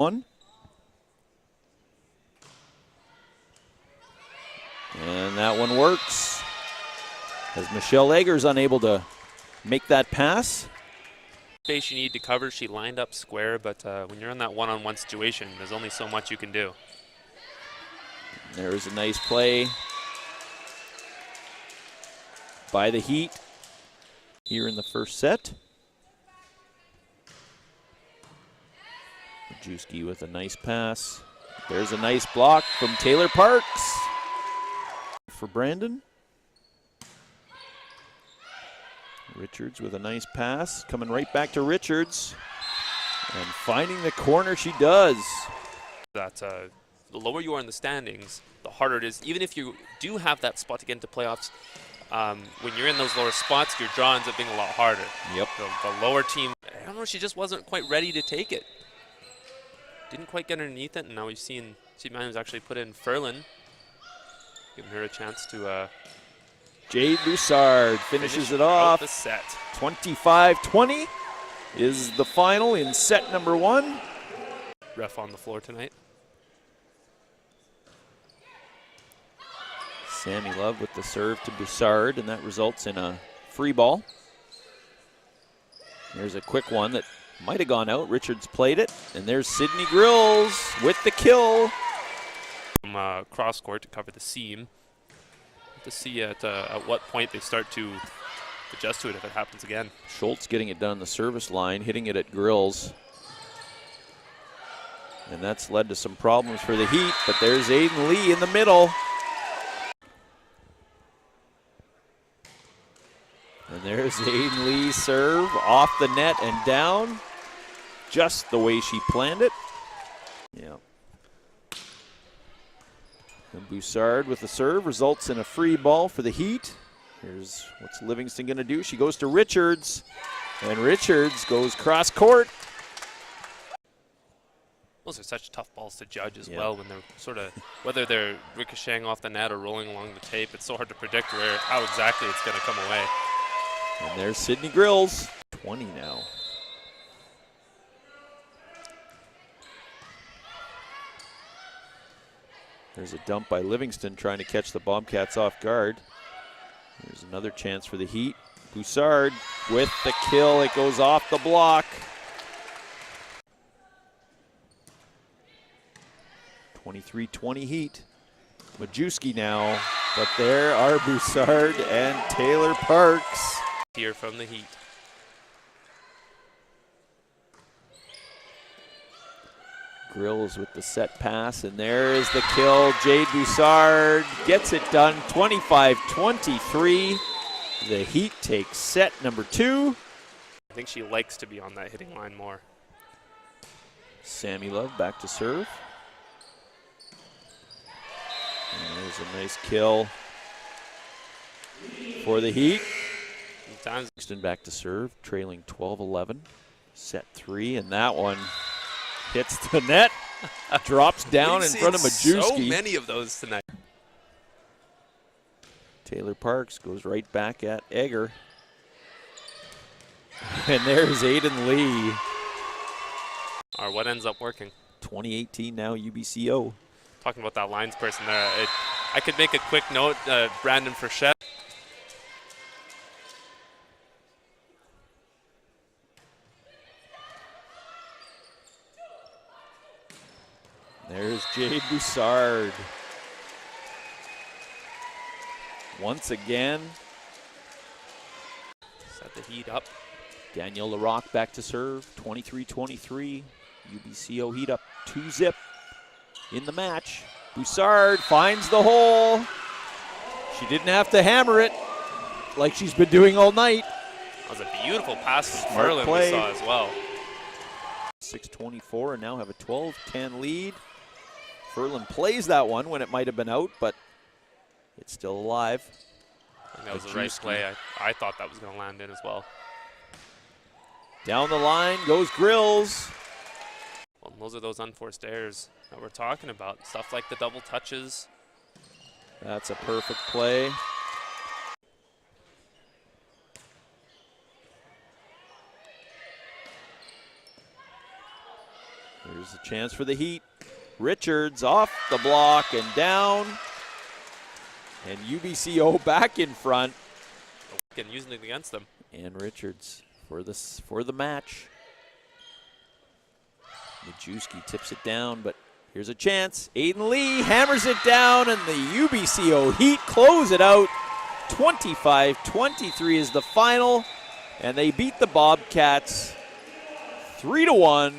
One. And that one works. As Michelle Eggers unable to make that pass. Space you need to cover, she lined up square, but when you're in that one-on-one situation, there's only so much you can do. There's a nice play by the Heat here in the first set. Majewski with a nice pass. There's a nice block from Taylor Parks for Brandon. Richards with a nice pass, coming right back to Richards. And finding the corner she does. That the lower you are in the standings, the harder it is. Even if you do have that spot to get into playoffs, when you're in those lower spots, your draw ends up being a lot harder. Yep. The lower team, I don't know, she just wasn't quite ready to take it. Didn't quite get underneath it, and now we've seen Steve Manners actually put in Ferlin, giving her a chance to Jade Bussard finishes it off. The set. 25-20 is the final in set number one. Ref on the floor tonight. Sammy Love with the serve to Bussard, and that results in a free ball. There's a quick one that might have gone out. Richards played it, and there's Sydney Grills with the kill. From cross court to cover the seam. To see at what point they start to adjust to it if it happens again. Schultz getting it done the service line, hitting it at Grills. And that's led to some problems for the Heat, but there's Aiden Lee in the middle. And there's Aiden Lee's serve off the net and down, just the way she planned it. Yeah. And Bussard with the serve results in a free ball for the Heat. Here's what's Livingston going to do. She goes to Richards, and Richards goes cross court. Those are such tough balls to judge as well when they're sort of, whether they're ricocheting off the net or rolling along the tape. It's so hard to predict how exactly it's going to come away. And there's Sydney Grills, 20 now. There's a dump by Livingston trying to catch the Bobcats off guard. There's another chance for the Heat. Bussard with the kill. It goes off the block. 23-20 Heat. Majewski now, but there are Bussard and Taylor Parks. Here from the Heat. Grills with the set pass, and there is the kill. Jade Bussard gets it done, 25-23. The Heat take set number two. I think she likes to be on that hitting line more. Sammy Love back to serve. And there's a nice kill for the Heat. Livingston back to serve, trailing 12-11. Set three, and that one hits the net, drops down in front of Majewski. So many of those tonight. Taylor Parks goes right back at Egger. And there's Aiden Lee. Or what ends up working. 2018 now UBCO. Talking about that lines person there, I could make a quick note, Brandon Frechette. There's Jade Bussard. Once again. Set the Heat up. Danielle Larocque back to serve. 23-23. UBCO Heat up 2-zip in the match. Bussard finds the hole. She didn't have to hammer it like she's been doing all night. That was a beautiful pass from Ferlin we saw as well. 6:24 and now have a 12-10 lead. Ferlin plays that one when it might have been out, but it's still alive. I think that was the right play. I thought that was going to land in as well. Down the line goes Grills. Well, those are those unforced errors that we're talking about. Stuff like the double touches. That's a perfect play. Here's a chance for the Heat. Richards off the block and down. And UBCO back in front. Again, using it against them. And Richards for the match. Majewski tips it down, but here's a chance. Aiden Lee hammers it down, and the UBCO Heat close it out. 25-23 is the final, and they beat the Bobcats 3-1.